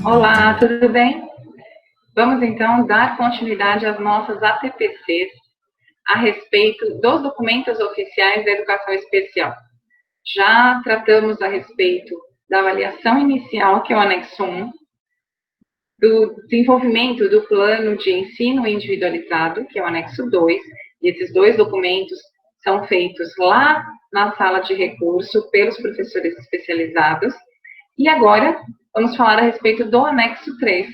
Olá, tudo bem? Vamos então dar continuidade às nossas ATPCs a respeito dos documentos oficiais da educação especial. Já tratamos a respeito da avaliação inicial, que é o anexo 1, do desenvolvimento do plano de ensino individualizado, que é o anexo 2, e esses dois documentos são feitos lá na sala de recurso pelos professores especializados. E agora vamos falar a respeito do anexo 3,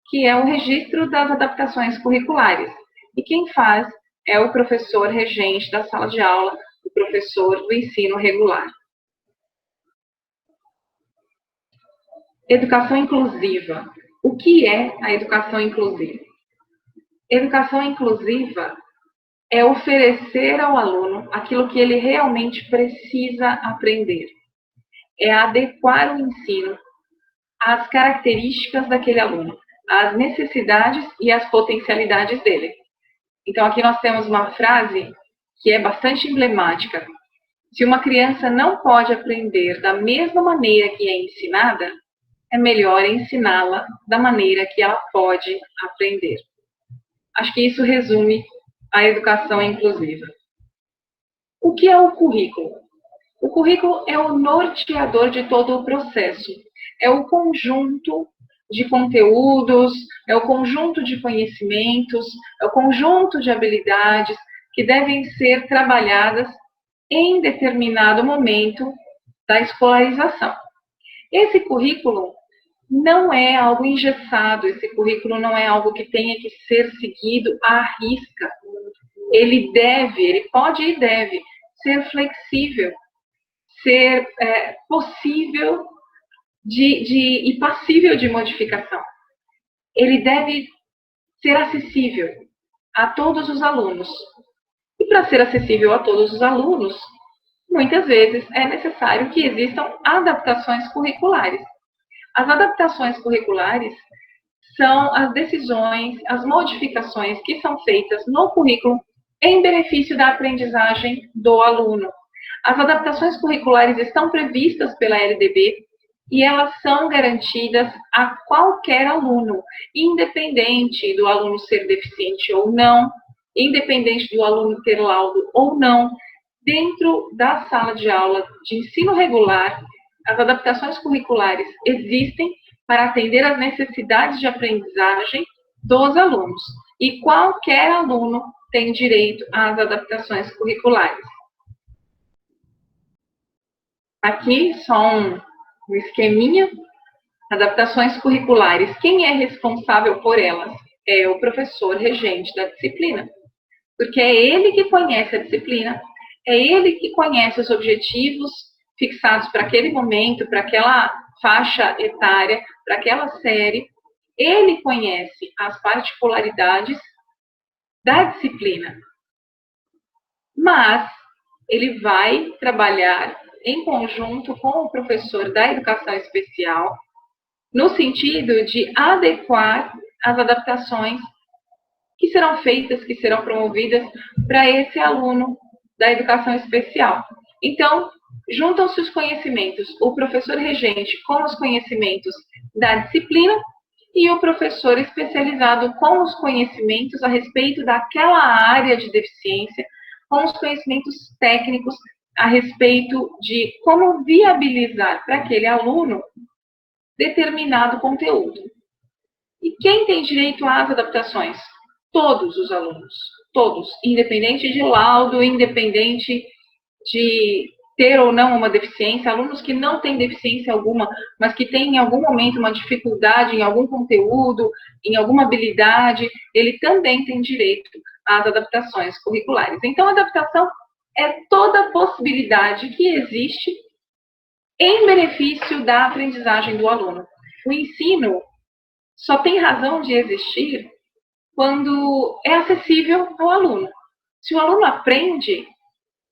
que é o registro das adaptações curriculares. E quem faz é o professor regente da sala de aula, o professor do ensino regular. Educação inclusiva. O que é a educação inclusiva? Educação inclusiva é oferecer ao aluno aquilo que ele realmente precisa aprender. É adequar o ensino às características daquele aluno, às necessidades e às potencialidades dele. Então, aqui nós temos uma frase que é bastante emblemática. Se uma criança não pode aprender da mesma maneira que é ensinada, é melhor ensiná-la da maneira que ela pode aprender. Acho que isso resume a educação inclusiva. O que é o currículo? O currículo é o norteador de todo o processo. É o conjunto de conteúdos, é o conjunto de conhecimentos, é o conjunto de habilidades que devem ser trabalhadas em determinado momento da escolarização. Esse currículo não é algo engessado, esse currículo não é algo que tenha que ser seguido à risca. Ele pode e deve ser flexível, ser possível e passível de modificação. Ele deve ser acessível a todos os alunos. E para ser acessível a todos os alunos, muitas vezes é necessário que existam adaptações curriculares. As adaptações curriculares são as decisões, as modificações que são feitas no currículo em benefício da aprendizagem do aluno. As adaptações curriculares estão previstas pela LDB e elas são garantidas a qualquer aluno, independente do aluno ser deficiente ou não, independente do aluno ter laudo ou não. Dentro da sala de aula de ensino regular, as adaptações curriculares existem para atender às necessidades de aprendizagem dos alunos. E qualquer aluno tem direito às adaptações curriculares. Aqui, só um esqueminha. Adaptações curriculares. Quem é responsável por elas? É o professor regente da disciplina. Porque é ele que conhece a disciplina, é ele que conhece os objetivos fixados para aquele momento, para aquela faixa etária, para aquela série. Ele conhece as particularidades da disciplina. Mas ele vai trabalhar em conjunto com o professor da educação especial, no sentido de adequar as adaptações que serão feitas, que serão promovidas para esse aluno da educação especial. Então, juntam-se os conhecimentos, o professor regente com os conhecimentos da disciplina e o professor especializado com os conhecimentos a respeito daquela área de deficiência, com os conhecimentos técnicos a respeito de como viabilizar para aquele aluno determinado conteúdo. E quem tem direito às adaptações? Todos os alunos, todos, independente de laudo, independente de ter ou não uma deficiência, alunos que não têm deficiência alguma, mas que têm em algum momento uma dificuldade em algum conteúdo, em alguma habilidade, ele também tem direito às adaptações curriculares. Então, a adaptação é toda a possibilidade que existe em benefício da aprendizagem do aluno. O ensino só tem razão de existir quando é acessível ao aluno. Se o aluno aprende,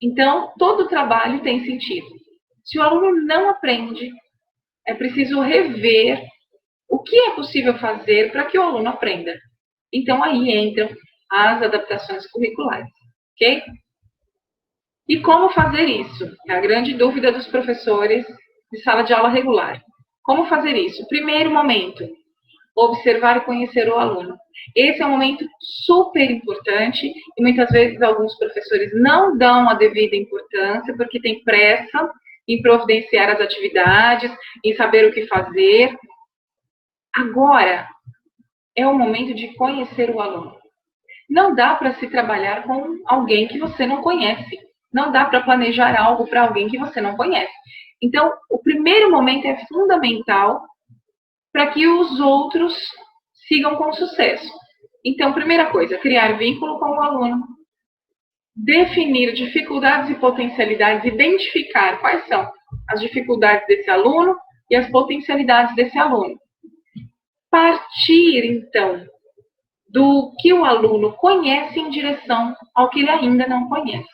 então todo o trabalho tem sentido. Se o aluno não aprende, é preciso rever o que é possível fazer para que o aluno aprenda. Então aí entram as adaptações curriculares, ok? E como fazer isso? É a grande dúvida dos professores de sala de aula regular. Como fazer isso? Primeiro momento, observar e conhecer o aluno. Esse é um momento super importante e muitas vezes alguns professores não dão a devida importância porque tem pressa em providenciar as atividades, em saber o que fazer. Agora é o momento de conhecer o aluno. Não dá para se trabalhar com alguém que você não conhece. Não dá para planejar algo para alguém que você não conhece. Então, o primeiro momento é fundamental para que os outros sigam com sucesso. Então, primeira coisa, criar vínculo com o aluno, definir dificuldades e potencialidades, identificar quais são as dificuldades desse aluno e as potencialidades desse aluno. Partir, então, do que o aluno conhece em direção ao que ele ainda não conhece.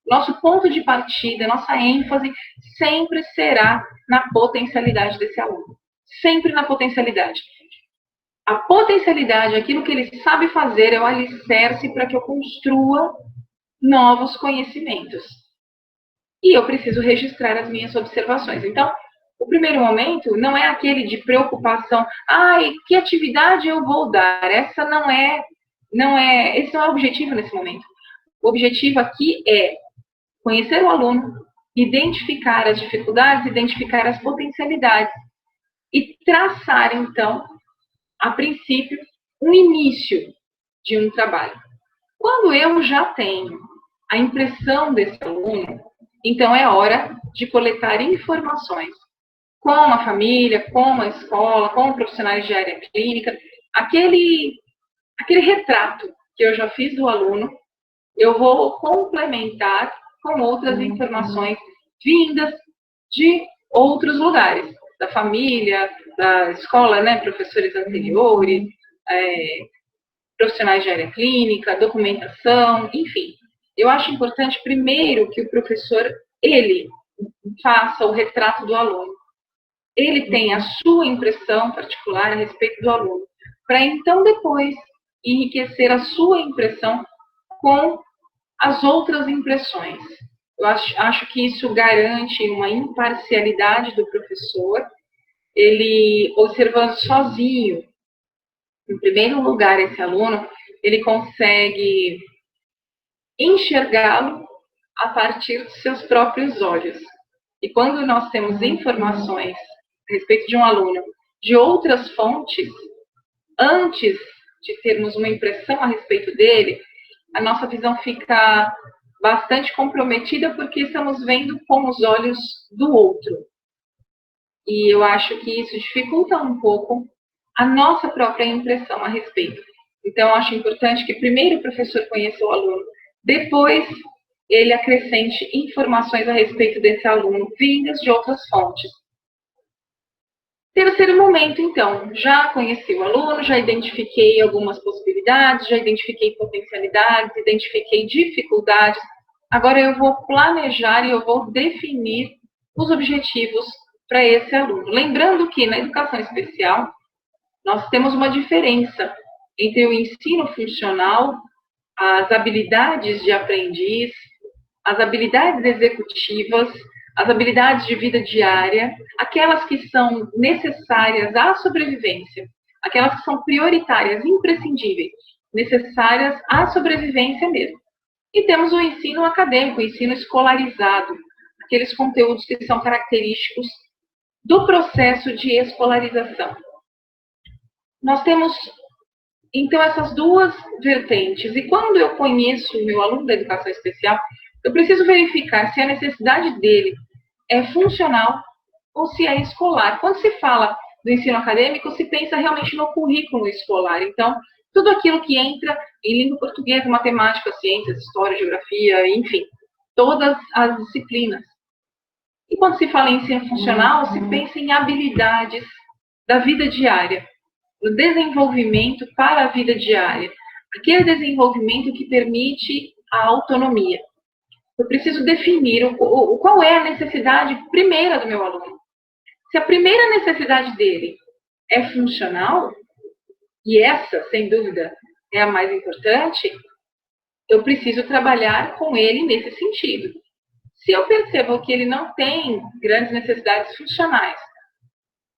Nosso ponto de partida, nossa ênfase sempre será na potencialidade desse aluno. Sempre na potencialidade. A potencialidade, aquilo que ele sabe fazer, é o alicerce para que eu construa novos conhecimentos. E eu preciso registrar as minhas observações. Então, o primeiro momento não é aquele de preocupação. Que atividade eu vou dar? Esse não é o objetivo nesse momento. O objetivo aqui é conhecer o aluno, identificar as dificuldades, identificar as potencialidades e traçar, então, a princípio, um início de um trabalho. Quando eu já tenho a impressão desse aluno, então é hora de coletar informações com a família, com a escola, com profissionais de área clínica, aquele retrato que eu já fiz do aluno, eu vou complementar com outras informações vindas de outros lugares, da família, da escola, né, professores anteriores, profissionais de área clínica, documentação, enfim. Eu acho importante, primeiro, que o professor, ele faça o retrato do aluno. Ele tem a sua impressão particular a respeito do aluno, para então depois enriquecer a sua impressão com as outras impressões. Eu acho que isso garante uma imparcialidade do professor, ele observando sozinho, em primeiro lugar, esse aluno, ele consegue enxergá-lo a partir dos seus próprios olhos. E quando nós temos informações a respeito de um aluno de outras fontes, antes de termos uma impressão a respeito dele, a nossa visão fica bastante comprometida porque estamos vendo com os olhos do outro. E eu acho que isso dificulta um pouco a nossa própria impressão a respeito. Então, eu acho importante que primeiro o professor conheça o aluno, depois ele acrescente informações a respeito desse aluno vindas de outras fontes. Terceiro momento, então, já conheci o aluno, já identifiquei algumas possibilidades, já identifiquei potencialidades, identifiquei dificuldades. Agora eu vou planejar e eu vou definir os objetivos para esse aluno. Lembrando que na educação especial, nós temos uma diferença entre o ensino funcional, as habilidades de aprendiz, as habilidades executivas, as habilidades de vida diária, aquelas que são necessárias à sobrevivência, aquelas que são prioritárias, imprescindíveis, necessárias à sobrevivência mesmo. E temos o ensino acadêmico, o ensino escolarizado, aqueles conteúdos que são característicos do processo de escolarização. Nós temos, então, essas duas vertentes. E quando eu conheço o meu aluno da educação especial, eu preciso verificar se a necessidade dele é funcional ou se é escolar. Quando se fala do ensino acadêmico, se pensa realmente no currículo escolar. Então, tudo aquilo que entra em língua portuguesa, matemática, ciências, história, geografia, enfim, todas as disciplinas. E quando se fala em ensino funcional, se pensa em habilidades da vida diária, no desenvolvimento para a vida diária, aquele desenvolvimento que permite a autonomia. Eu preciso definir qual é a necessidade primeira do meu aluno. Se a primeira necessidade dele é funcional, e essa, sem dúvida, é a mais importante, eu preciso trabalhar com ele nesse sentido. Se eu percebo que ele não tem grandes necessidades funcionais,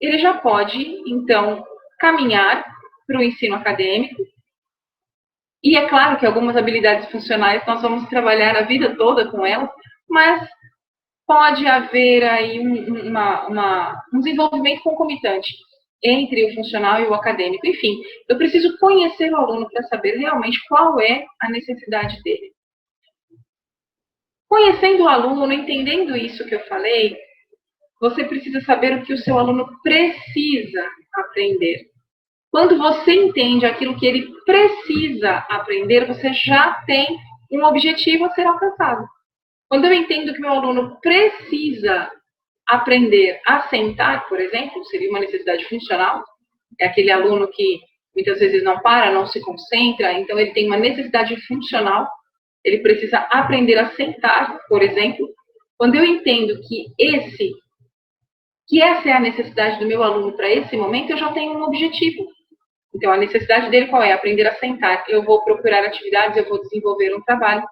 ele já pode, então, caminhar para o ensino acadêmico. E é claro que algumas habilidades funcionais nós vamos trabalhar a vida toda com elas, mas pode haver aí um desenvolvimento concomitante entre o funcional e o acadêmico. Enfim, eu preciso conhecer o aluno para saber realmente qual é a necessidade dele. Conhecendo o aluno, entendendo isso que eu falei, você precisa saber o que o seu aluno precisa aprender. Quando você entende aquilo que ele precisa aprender, você já tem um objetivo a ser alcançado. Quando eu entendo que meu aluno precisa aprender a sentar, por exemplo, seria uma necessidade funcional, é aquele aluno que muitas vezes não para, não se concentra, então ele tem uma necessidade funcional, ele precisa aprender a sentar, por exemplo. Quando eu entendo que essa é a necessidade do meu aluno para esse momento, eu já tenho um objetivo. Então, a necessidade dele qual é? Aprender a sentar. Eu vou procurar atividades, eu vou desenvolver um trabalho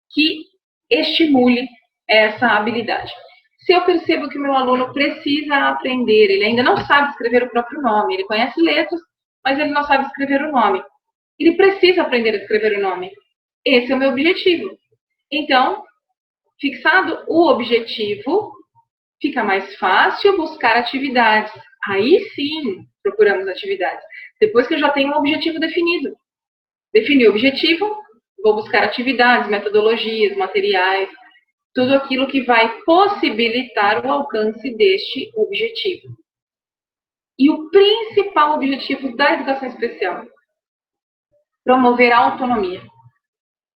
que estimule essa habilidade. Se eu percebo que o meu aluno precisa aprender, ele ainda não sabe escrever o próprio nome, ele conhece letras, mas ele não sabe escrever o nome. Ele precisa aprender a escrever o nome. Esse é o meu objetivo. Então, fixado o objetivo, fica mais fácil buscar atividades. Aí sim, procuramos atividades. Depois que eu já tenho um objetivo definido. Defini o objetivo, vou buscar atividades, metodologias, materiais, tudo aquilo que vai possibilitar o alcance deste objetivo. E o principal objetivo da educação especial: promover a autonomia.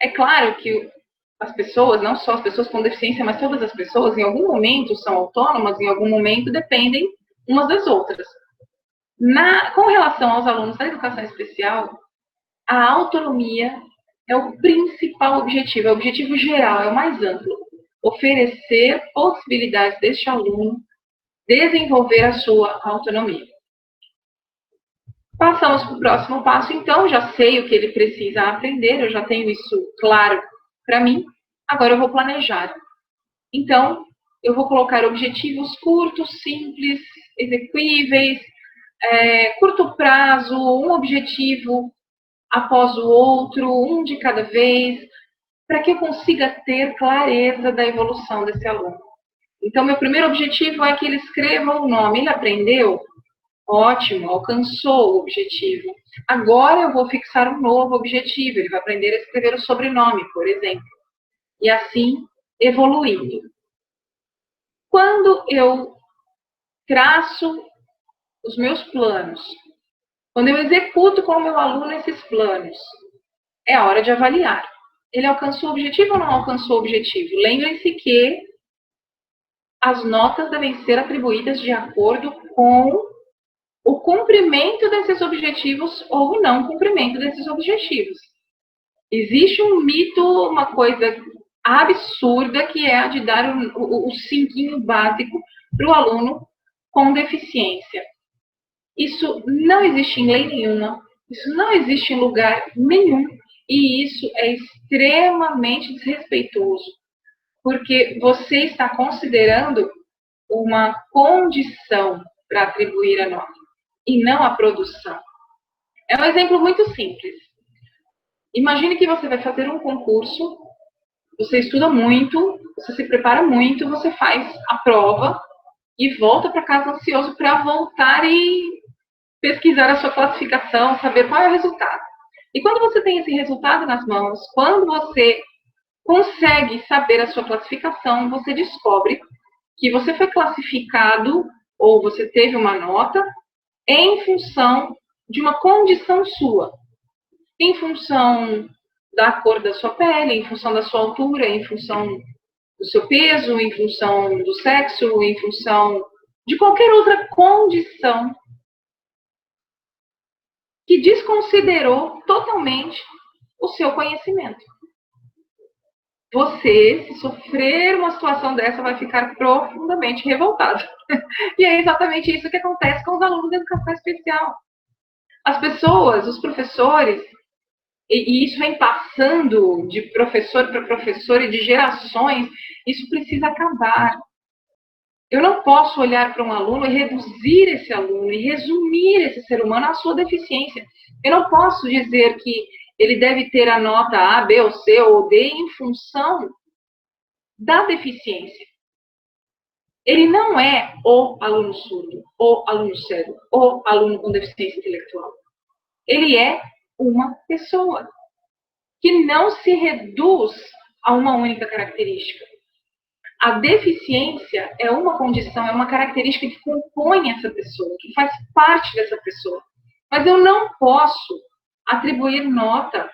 É claro que as pessoas, não só as pessoas com deficiência, mas todas as pessoas, em algum momento são autônomas, em algum momento dependem umas das outras. Com relação aos alunos da educação especial, a autonomia é o principal objetivo, é o objetivo geral, é o mais amplo. Oferecer possibilidades deste aluno desenvolver a sua autonomia. Passamos para o próximo passo, então, já sei o que ele precisa aprender, eu já tenho isso claro para mim, agora eu vou planejar. Então, eu vou colocar objetivos curtos, simples, execuíveis, curto prazo, um objetivo após o outro, um de cada vez, para que eu consiga ter clareza da evolução desse aluno. Então, meu primeiro objetivo é que ele escreva o nome. Ele aprendeu? Ótimo, alcançou o objetivo. Agora eu vou fixar um novo objetivo. Ele vai aprender a escrever o sobrenome, por exemplo. E assim, evoluindo. Quando eu traço os meus planos, quando eu executo com o meu aluno esses planos, é a hora de avaliar. Ele alcançou o objetivo ou não alcançou o objetivo? Lembrem-se que as notas devem ser atribuídas de acordo com o cumprimento desses objetivos ou o não cumprimento desses objetivos. Existe um mito, uma coisa absurda, que é a de dar o cinquinho básico para o aluno com deficiência. Isso não existe em lei nenhuma, isso não existe em lugar nenhum, e isso é extremamente desrespeitoso, porque você está considerando uma condição para atribuir a nota, e não a produção. É um exemplo muito simples. Imagine que você vai fazer um concurso, você estuda muito, você se prepara muito, você faz a prova e volta para casa ansioso para voltar e pesquisar a sua classificação, saber qual é o resultado. E quando você tem esse resultado nas mãos, quando você consegue saber a sua classificação, você descobre que você foi classificado ou você teve uma nota em função de uma condição sua, em função da cor da sua pele, em função da sua altura, em função do seu peso, em função do sexo, em função de qualquer outra condição que desconsiderou totalmente o seu conhecimento. Você, se sofrer uma situação dessa, vai ficar profundamente revoltado. E é exatamente isso que acontece com os alunos de educação especial. As pessoas, os professores, e isso vem passando de professor para professor e de gerações, isso precisa acabar. Eu não posso olhar para um aluno e reduzir esse aluno e resumir esse ser humano à sua deficiência. Eu não posso dizer que ele deve ter a nota A, B ou C ou D em função da deficiência. Ele não é o aluno surdo, o aluno cego, o aluno com deficiência intelectual. Ele é uma pessoa que não se reduz a uma única característica. A deficiência é uma condição, é uma característica que compõe essa pessoa, que faz parte dessa pessoa. Mas eu não posso atribuir nota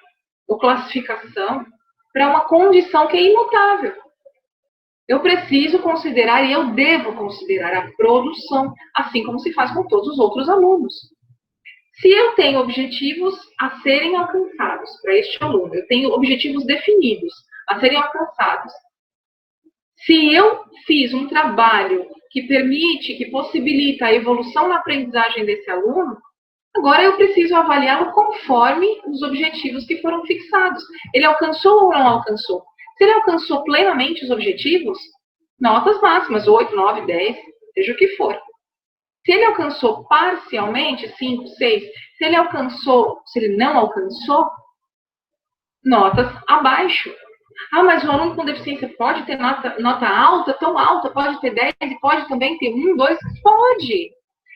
ou classificação para uma condição que é imutável. Eu preciso considerar e eu devo considerar a produção, assim como se faz com todos os outros alunos. Se eu tenho objetivos a serem alcançados para este aluno, eu tenho objetivos definidos a serem alcançados. Se eu fiz um trabalho que permite, que possibilita a evolução na aprendizagem desse aluno, agora eu preciso avaliá-lo conforme os objetivos que foram fixados. Ele alcançou ou não alcançou? Se ele alcançou plenamente os objetivos, notas máximas, 8, 9, 10, seja o que for. Se ele alcançou parcialmente, 5, 6, se ele não alcançou, notas abaixo. Ah, mas o aluno com deficiência pode ter nota alta, tão alta, pode ter 10 e pode também ter 1, 2? Pode!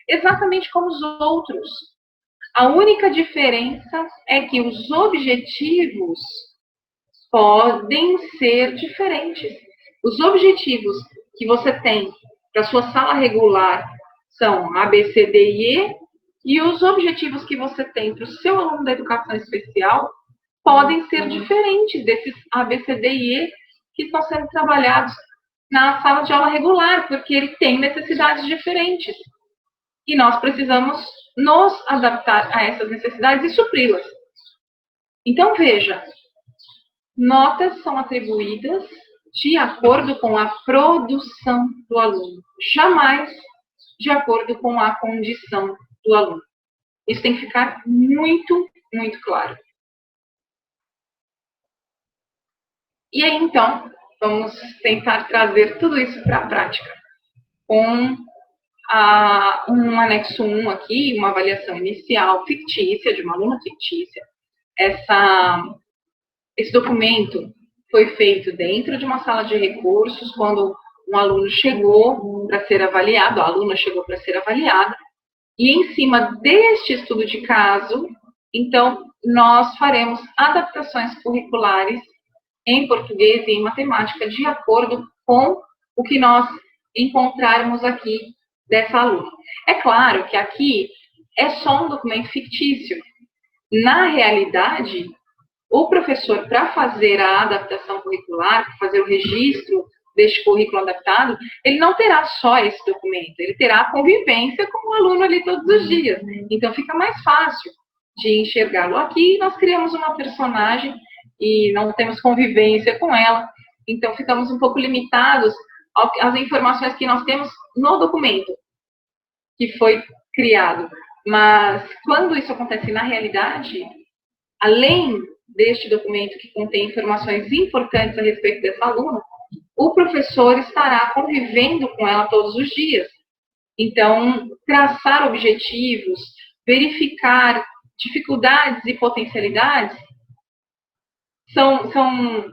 Exatamente como os outros. A única diferença é que os objetivos podem ser diferentes. Os objetivos que você tem para a sua sala regular são A, B, C, D e E, e os objetivos que você tem para o seu aluno da educação especial podem ser diferentes desses A, B, C, D e E que estão sendo trabalhados na sala de aula regular, porque ele tem necessidades diferentes. E nós precisamos nos adaptar a essas necessidades e supri-las. Então, veja, notas são atribuídas de acordo com a produção do aluno, jamais de acordo com a condição do aluno. Isso tem que ficar muito, muito claro. E aí, então, vamos tentar trazer tudo isso para a prática. Com um anexo 1 aqui, uma avaliação inicial fictícia, de uma aluna fictícia. Esse documento foi feito dentro de uma sala de recursos, quando um aluno chegou para ser avaliado, a aluna chegou para ser avaliada, e em cima deste estudo de caso, então, nós faremos adaptações curriculares em português e em matemática, de acordo com o que nós encontrarmos aqui dessa aluna. É claro que aqui é só um documento fictício. Na realidade, o professor, para fazer a adaptação curricular, para fazer o registro deste currículo adaptado, ele não terá só esse documento, ele terá a convivência com o aluno ali todos os dias. Então, fica mais fácil de enxergá-lo. Aqui, nós criamos uma personagem e não temos convivência com ela, então ficamos um pouco limitados às informações que nós temos no documento que foi criado. Mas, quando isso acontece na realidade, além deste documento que contém informações importantes a respeito dessa aluna, o professor estará convivendo com ela todos os dias. Então, traçar objetivos, verificar dificuldades e potencialidades são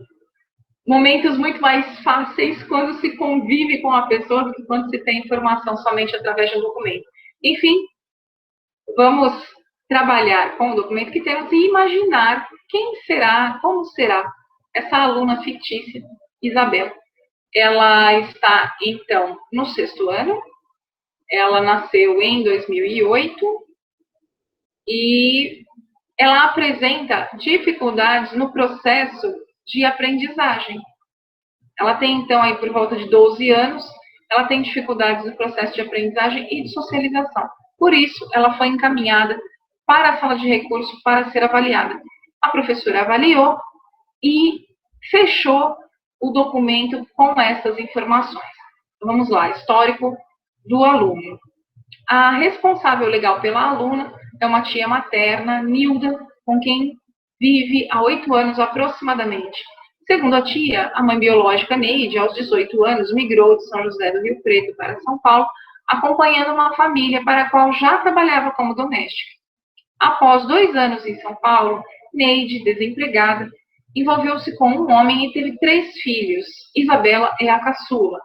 momentos muito mais fáceis quando se convive com a pessoa do que quando se tem informação somente através de um documento. Enfim, vamos trabalhar com o documento que temos e imaginar quem será, como será essa aluna fictícia, Isabel. Ela está, então, no 6º ano, ela nasceu em 2008 e ela apresenta dificuldades no processo de aprendizagem. Ela tem, então, aí por volta de 12 anos, ela tem dificuldades no processo de aprendizagem e de socialização. Por isso, ela foi encaminhada para a sala de recursos para ser avaliada. A professora avaliou e fechou o documento com essas informações. Então, vamos lá, histórico do aluno. A responsável legal pela aluna é uma tia materna, Nilda, com quem vive há 8 anos aproximadamente. Segundo a tia, a mãe biológica Neide, aos 18 anos, migrou de São José do Rio Preto para São Paulo, acompanhando uma família para a qual já trabalhava como doméstica. Após 2 anos em São Paulo, Neide, desempregada, envolveu-se com um homem e teve 3 filhos. Isabela é a caçula.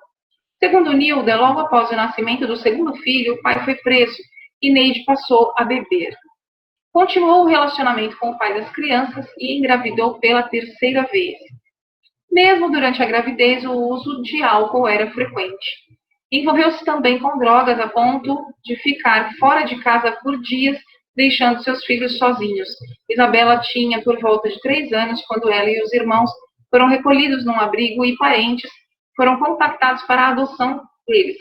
Segundo Nilda, logo após o nascimento do segundo filho, o pai foi preso e Neide passou a beber. Continuou o relacionamento com o pai das crianças e engravidou pela 3ª vez. Mesmo durante a gravidez, o uso de álcool era frequente. Envolveu-se também com drogas a ponto de ficar fora de casa por dias, deixando seus filhos sozinhos. Isabela tinha por volta de 3 anos quando ela e os irmãos foram recolhidos num abrigo e parentes foram contactados para a adoção deles.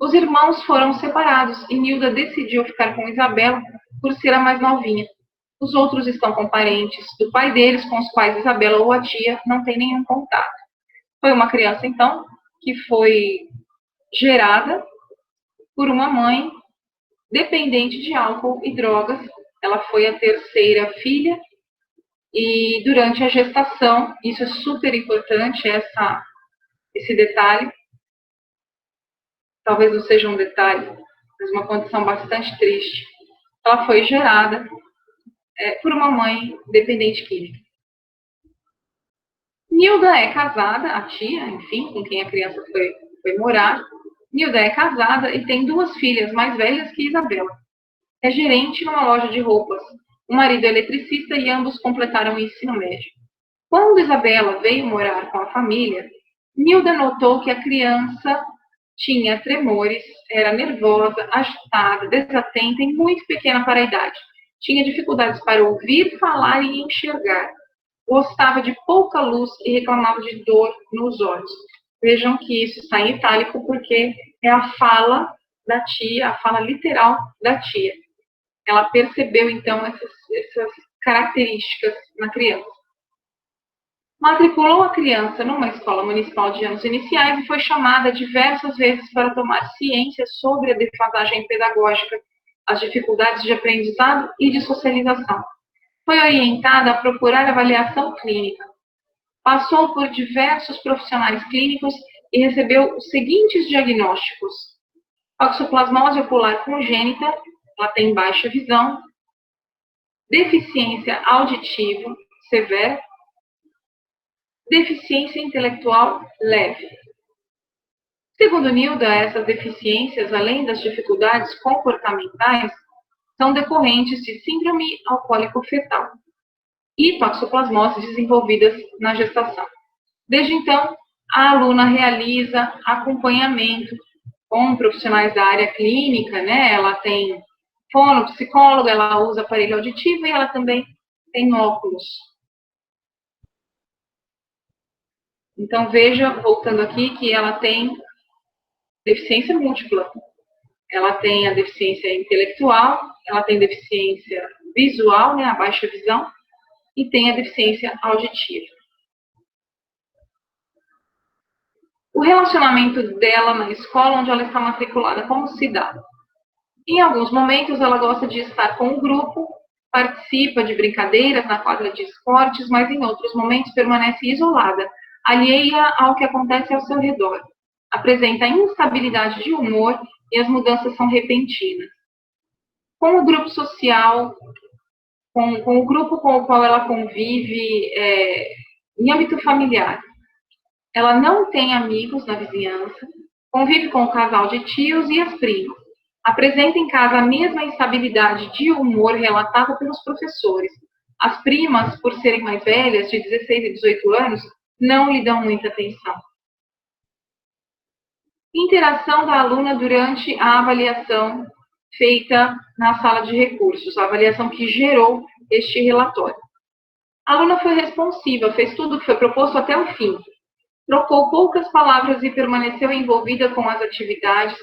Os irmãos foram separados e Nilda decidiu ficar com Isabela por ser a mais novinha. Os outros estão com parentes do pai deles, com os quais Isabela ou a tia não tem nenhum contato. Foi uma criança, então, que foi gerada por uma mãe dependente de álcool e drogas. Ela foi a 3ª filha e durante a gestação, isso é super importante, esse detalhe, talvez não seja um detalhe, mas uma condição bastante triste. Ela foi gerada por uma mãe dependente química. Nilda é casada, a tia, enfim, com quem a criança foi morar. Nilda é casada e tem 2 filhas mais velhas que Isabela. É gerente numa loja de roupas. O marido é eletricista e ambos completaram o ensino médio. Quando Isabela veio morar com a família, Nilda notou que a criança tinha tremores, era nervosa, agitada, desatenta e muito pequena para a idade. Tinha dificuldades para ouvir, falar e enxergar. Gostava de pouca luz e reclamava de dor nos olhos. Vejam que isso está em itálico porque é a fala da tia, a fala literal da tia. Ela percebeu, então, essas características na criança. Matriculou a criança numa escola municipal de anos iniciais e foi chamada diversas vezes para tomar ciência sobre a defasagem pedagógica, as dificuldades de aprendizado e de socialização. Foi orientada a procurar avaliação clínica. Passou por diversos profissionais clínicos e recebeu os seguintes diagnósticos: toxoplasmose ocular congênita, ela tem baixa visão, deficiência auditiva severa, deficiência intelectual leve. Segundo Nilda, essas deficiências, além das dificuldades comportamentais, são decorrentes de síndrome alcoólico-fetal e toxoplasmose desenvolvidas na gestação. Desde então, a aluna realiza acompanhamento com profissionais da área clínica, né? Ela tem fono, psicólogo, ela usa aparelho auditivo e ela também tem óculos. Então, veja, voltando aqui, que ela tem deficiência múltipla. Ela tem a deficiência intelectual, ela tem deficiência visual, né, a baixa visão, e tem a deficiência auditiva. O relacionamento dela na escola onde ela está matriculada, como se dá? Em alguns momentos, ela gosta de estar com o grupo, participa de brincadeiras na quadra de esportes, mas em outros momentos permanece isolada, alheia ao que acontece ao seu redor. Apresenta instabilidade de humor e as mudanças são repentinas. Com o grupo social, com o grupo com o qual ela convive em âmbito familiar, ela não tem amigos na vizinhança, convive com o casal de tios e as primas. Apresenta em casa a mesma instabilidade de humor relatada pelos professores. As primas, por serem mais velhas, de 16 e 18 anos, não lhe dão muita atenção. Interação da aluna durante a avaliação feita na sala de recursos, a avaliação que gerou este relatório. A aluna foi responsiva, fez tudo o que foi proposto até o fim. Trocou poucas palavras e permaneceu envolvida com as atividades,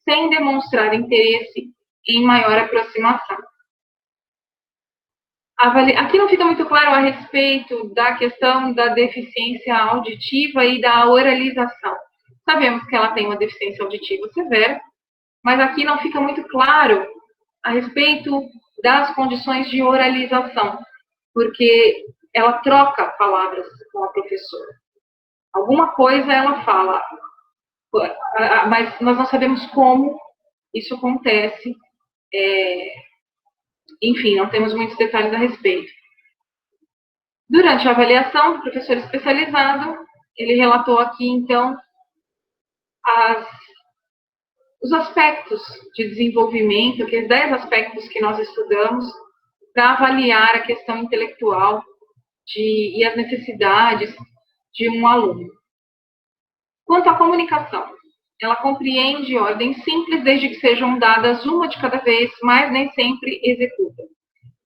sem demonstrar interesse em maior aproximação. Aqui não fica muito claro a respeito da questão da deficiência auditiva e da oralização. Sabemos que ela tem uma deficiência auditiva severa, mas aqui não fica muito claro a respeito das condições de oralização, porque ela troca palavras com a professora. Alguma coisa ela fala, mas nós não sabemos como isso acontece. Enfim, não temos muitos detalhes a respeito. Durante a avaliação do professor especializado, ele relatou aqui, então, os aspectos de desenvolvimento, aqueles 10 aspectos que nós estudamos, para avaliar a questão intelectual e as necessidades de um aluno. Quanto à comunicação, ela compreende ordens simples, desde que sejam dadas uma de cada vez, mas nem sempre executa.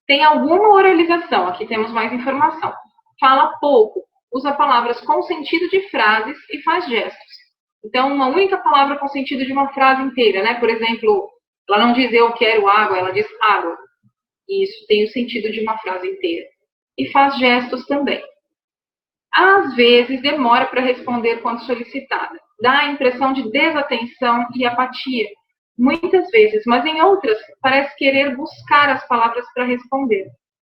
Tem alguma oralização, aqui temos mais informação. Fala pouco, usa palavras com sentido de frases e faz gestos. Então, uma única palavra com sentido de uma frase inteira, né? Por exemplo, ela não diz eu quero água, ela diz água. E isso tem o sentido de uma frase inteira. E faz gestos também. Às vezes, demora para responder quando solicitada. Dá a impressão de desatenção e apatia, muitas vezes, mas em outras, parece querer buscar as palavras para responder.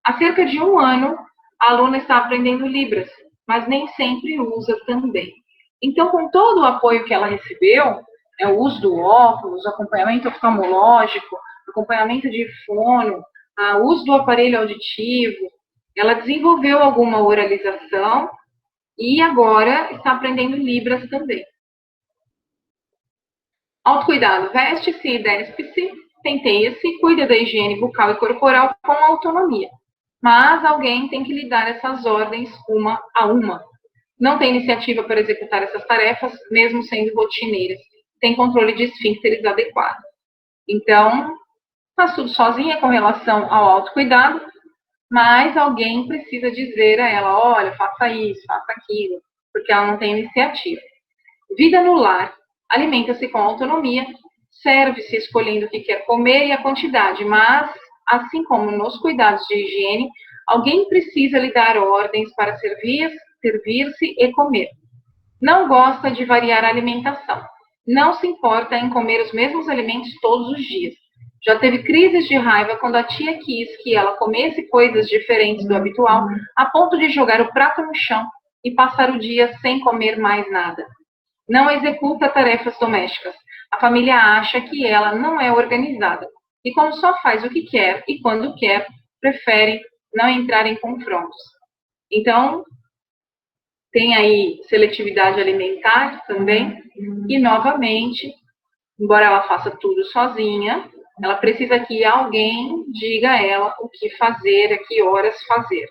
Há cerca de 1 ano, a aluna está aprendendo Libras, mas nem sempre usa também. Então, com todo o apoio que ela recebeu, o uso do óculos, acompanhamento oftalmológico, acompanhamento de fono, o uso do aparelho auditivo, ela desenvolveu alguma oralização e agora está aprendendo Libras também. Autocuidado. Veste-se e despe-se, penteia-se, cuida da higiene bucal e corporal com autonomia. Mas alguém tem que lhe dar essas ordens uma a uma. Não tem iniciativa para executar essas tarefas, mesmo sendo rotineiras. Tem controle de esfíncteres adequado. Então, faz tudo sozinha com relação ao autocuidado, mas alguém precisa dizer a ela, olha, faça isso, faça aquilo, porque ela não tem iniciativa. Vida no lar. Alimenta-se com autonomia, serve-se escolhendo o que quer comer e a quantidade, mas, assim como nos cuidados de higiene, alguém precisa lhe dar ordens para servir-se e comer. Não gosta de variar a alimentação. Não se importa em comer os mesmos alimentos todos os dias. Já teve crises de raiva quando a tia quis que ela comesse coisas diferentes do habitual, a ponto de jogar o prato no chão e passar o dia sem comer mais nada. Não executa tarefas domésticas. A família acha que ela não é organizada. E como só faz o que quer e quando quer, prefere não entrar em confrontos. Então, tem aí seletividade alimentar também. E, novamente, embora ela faça tudo sozinha, ela precisa que alguém diga a ela o que fazer, a que horas fazer.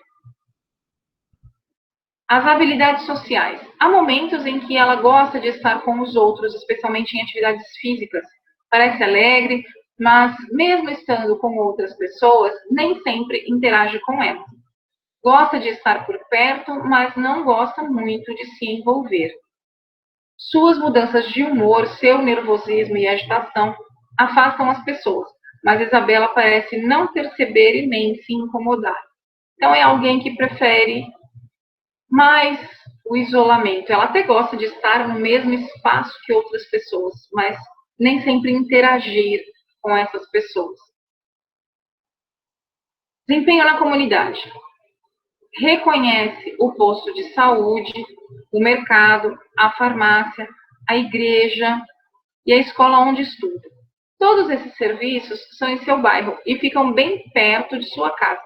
As habilidades sociais. Há momentos em que ela gosta de estar com os outros, especialmente em atividades físicas. Parece alegre, mas mesmo estando com outras pessoas, nem sempre interage com elas. Gosta de estar por perto, mas não gosta muito de se envolver. Suas mudanças de humor, seu nervosismo e agitação afastam as pessoas, mas Isabela parece não perceber e nem se incomodar. Então, é alguém que prefere mais o isolamento. Ela até gosta de estar no mesmo espaço que outras pessoas, mas nem sempre interagir com essas pessoas. Desempenho na comunidade. Reconhece o posto de saúde, o mercado, a farmácia, a igreja e a escola onde estuda. Todos esses serviços são em seu bairro e ficam bem perto de sua casa.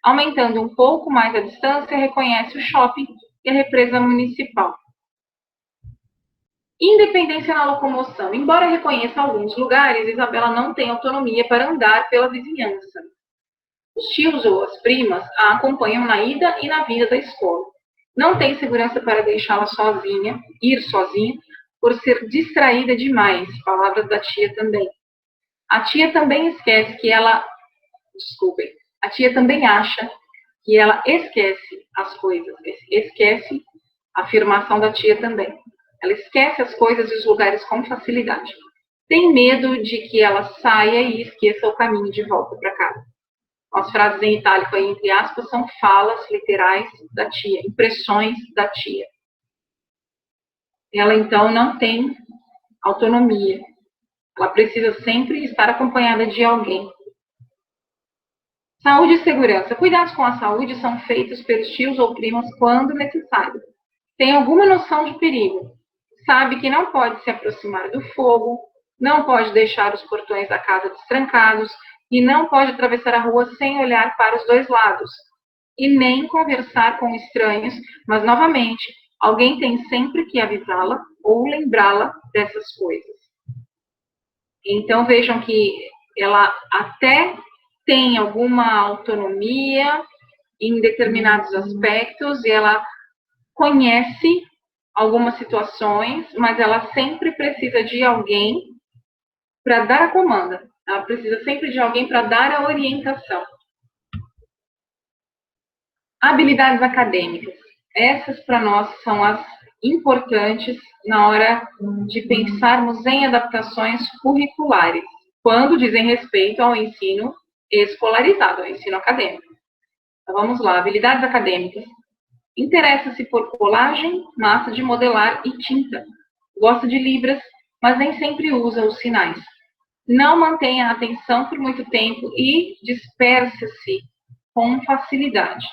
Aumentando um pouco mais a distância, reconhece o shopping e a represa municipal. Independência na locomoção. Embora reconheça alguns lugares, Isabela não tem autonomia para andar pela vizinhança. Os tios ou as primas a acompanham na ida e na vinda da escola. Não tem segurança para deixá-la sozinha, ir sozinha, por ser distraída demais. Palavras da tia também. A tia também esquece que ela... Desculpem. A tia também acha que ela esquece as coisas. Esquece a afirmação da tia também. Ela esquece as coisas e os lugares com facilidade. Tem medo de que ela saia e esqueça o caminho de volta para casa. As frases em itálico aí, entre aspas, são falas literais da tia, impressões da tia. Ela, então, não tem autonomia. Ela precisa sempre estar acompanhada de alguém. Saúde e segurança. Cuidados com a saúde são feitos pelos tios ou primos quando necessário. Tem alguma noção de perigo. Sabe que não pode se aproximar do fogo, não pode deixar os portões da casa destrancados e não pode atravessar a rua sem olhar para os dois lados. E nem conversar com estranhos, mas, novamente, alguém tem sempre que avisá-la ou lembrá-la dessas coisas. Então, vejam que ela até tem alguma autonomia em determinados aspectos e ela conhece algumas situações, mas ela sempre precisa de alguém para dar a comanda. Ela precisa sempre de alguém para dar a orientação. Habilidades acadêmicas. Essas, para nós, são as importantes na hora de pensarmos em adaptações curriculares, quando dizem respeito ao ensino escolarizado, ao ensino acadêmico. Então, vamos lá. Habilidades acadêmicas. Interessa-se por colagem, massa de modelar e tinta. Gosta de libras, mas nem sempre usa os sinais. Não mantém a atenção por muito tempo e dispersa-se com facilidade.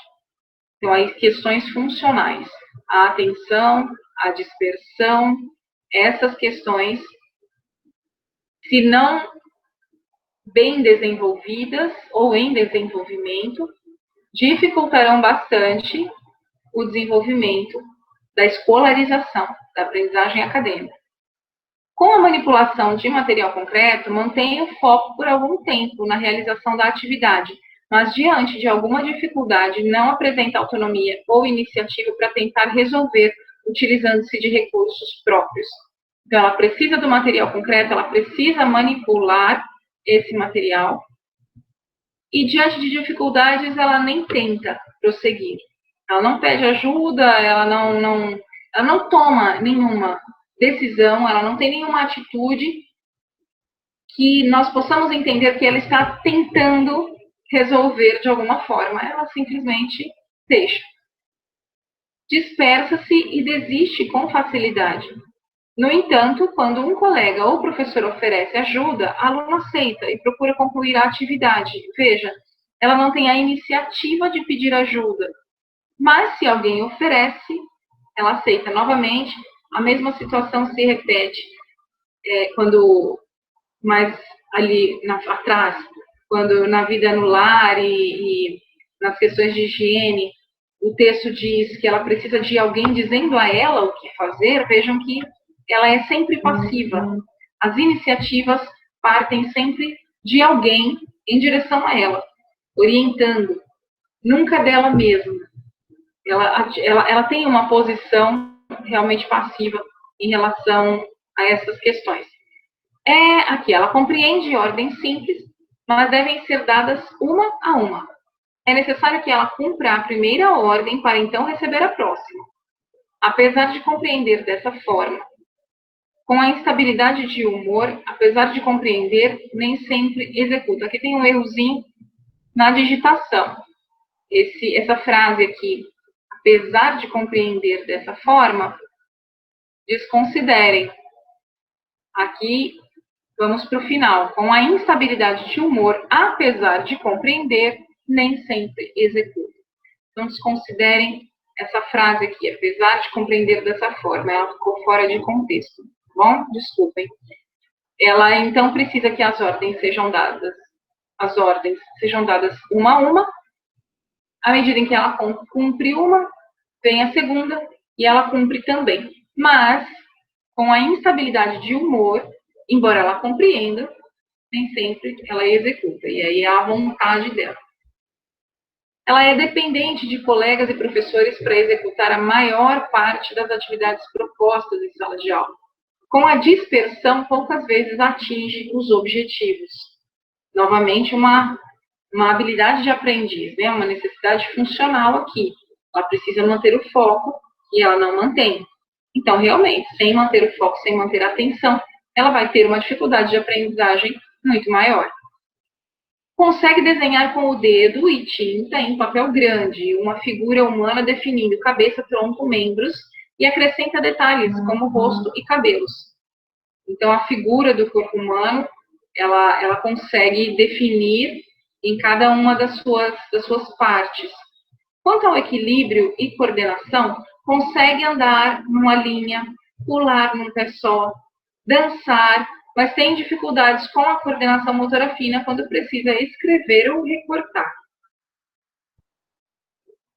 Então, aí, questões funcionais. A atenção, a dispersão, essas questões, se não bem desenvolvidas ou em desenvolvimento, dificultarão bastante o desenvolvimento da escolarização, da aprendizagem acadêmica. Com a manipulação de material concreto, mantém o foco por algum tempo na realização da atividade, mas diante de alguma dificuldade, não apresenta autonomia ou iniciativa para tentar resolver utilizando-se de recursos próprios. Então, ela precisa do material concreto, ela precisa manipular esse material, e diante de dificuldades, ela nem tenta prosseguir. Ela não pede ajuda, ela não toma nenhuma decisão, ela não tem nenhuma atitude que nós possamos entender que ela está tentando resolver de alguma forma. Ela simplesmente deixa. Dispersa-se e desiste com facilidade. No entanto, quando um colega ou professor oferece ajuda, a aluna aceita e procura concluir a atividade. Veja, ela não tem a iniciativa de pedir ajuda, mas se alguém oferece, ela aceita novamente. A mesma situação se repete quando mais ali atrás, quando na vida no lar e nas questões de higiene, o texto diz que ela precisa de alguém dizendo a ela o que fazer. Vejam que ela é sempre passiva. As iniciativas partem sempre de alguém em direção a ela, orientando, nunca dela mesma. Ela tem uma posição realmente passiva em relação a essas questões. Aqui, ela compreende ordens simples, mas devem ser dadas uma a uma. É necessário que ela cumpra a primeira ordem para então receber a próxima. Apesar de compreender dessa forma, com a instabilidade de humor, apesar de compreender, nem sempre executa. Aqui tem um errozinho na digitação. Essa frase aqui, apesar de compreender dessa forma, desconsiderem. Aqui, vamos para o final. Com a instabilidade de humor, apesar de compreender, nem sempre executa. Então, desconsiderem essa frase aqui, apesar de compreender dessa forma. Ela ficou fora de contexto. Bom, desculpem. Ela, então, precisa que as ordens sejam dadas uma a uma. À medida em que ela cumpre uma, vem a segunda e ela cumpre também. Mas, com a instabilidade de humor, embora ela compreenda, nem sempre ela executa. E aí é a vontade dela. Ela é dependente de colegas e professores para executar a maior parte das atividades propostas em sala de aula. Com a dispersão, poucas vezes atinge os objetivos. Novamente, uma habilidade de aprendiz, né? Uma necessidade funcional aqui. Ela precisa manter o foco e ela não mantém. Então, realmente, sem manter o foco, sem manter a atenção, ela vai ter uma dificuldade de aprendizagem muito maior. Consegue desenhar com o dedo e tinta em papel grande uma figura humana definindo cabeça, tronco, membros e acrescenta detalhes como rosto e cabelos. Então, a figura do corpo humano, ela consegue definir em cada uma das suas partes. Quanto ao equilíbrio e coordenação, consegue andar numa linha, pular num pé só, dançar, mas tem dificuldades com a coordenação motora fina quando precisa escrever ou recortar.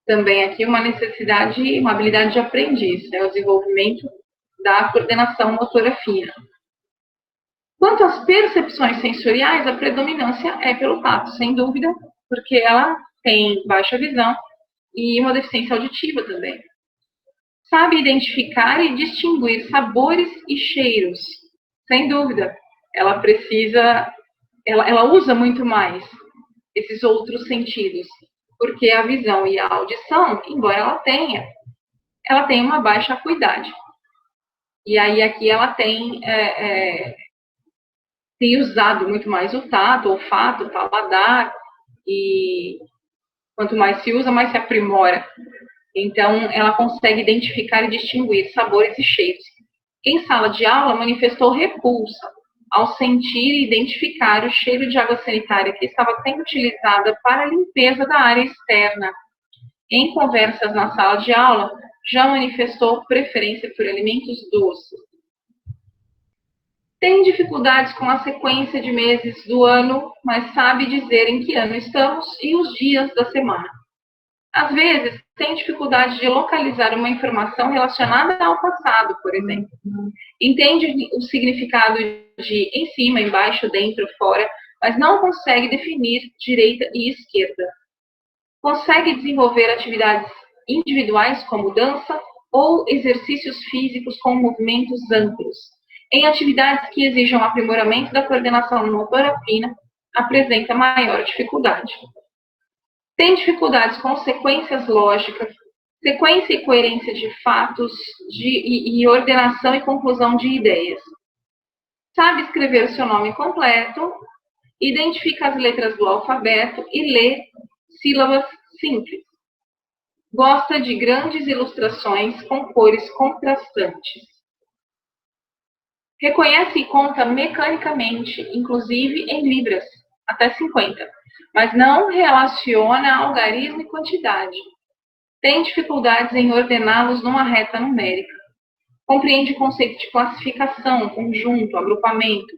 Também aqui uma necessidade, uma habilidade de aprendiz, o desenvolvimento da coordenação motora fina. Quanto às percepções sensoriais, a predominância é pelo tato, sem dúvida, porque ela tem baixa visão e uma deficiência auditiva também. Sabe identificar e distinguir sabores e cheiros, sem dúvida. Ela precisa, ela usa muito mais esses outros sentidos, porque a visão e a audição, embora ela tenha uma baixa acuidade. E aí aqui ela tem usado muito mais o tato, o olfato, o paladar, e quanto mais se usa, mais se aprimora. Então, ela consegue identificar e distinguir sabores e cheiros. Em sala de aula, manifestou repulsa ao sentir e identificar o cheiro de água sanitária que estava sendo utilizada para a limpeza da área externa. Em conversas na sala de aula, já manifestou preferência por alimentos doces. Tem dificuldades com a sequência de meses do ano, mas sabe dizer em que ano estamos e os dias da semana. Às vezes, tem dificuldade de localizar uma informação relacionada ao passado, por exemplo. Entende o significado de em cima, embaixo, dentro, fora, mas não consegue definir direita e esquerda. Consegue desenvolver atividades individuais, como dança, ou exercícios físicos com movimentos amplos. Em atividades que exijam aprimoramento da coordenação motora fina, apresenta maior dificuldade. Tem dificuldades com sequências lógicas, sequência e coerência de fatos e ordenação e conclusão de ideias. Sabe escrever o seu nome completo, identifica as letras do alfabeto e lê sílabas simples. Gosta de grandes ilustrações com cores contrastantes. Reconhece e conta mecanicamente, inclusive em libras, até 50, mas não relaciona algarismo e quantidade. Tem dificuldades em ordená-los numa reta numérica. Compreende o conceito de classificação, conjunto, agrupamento.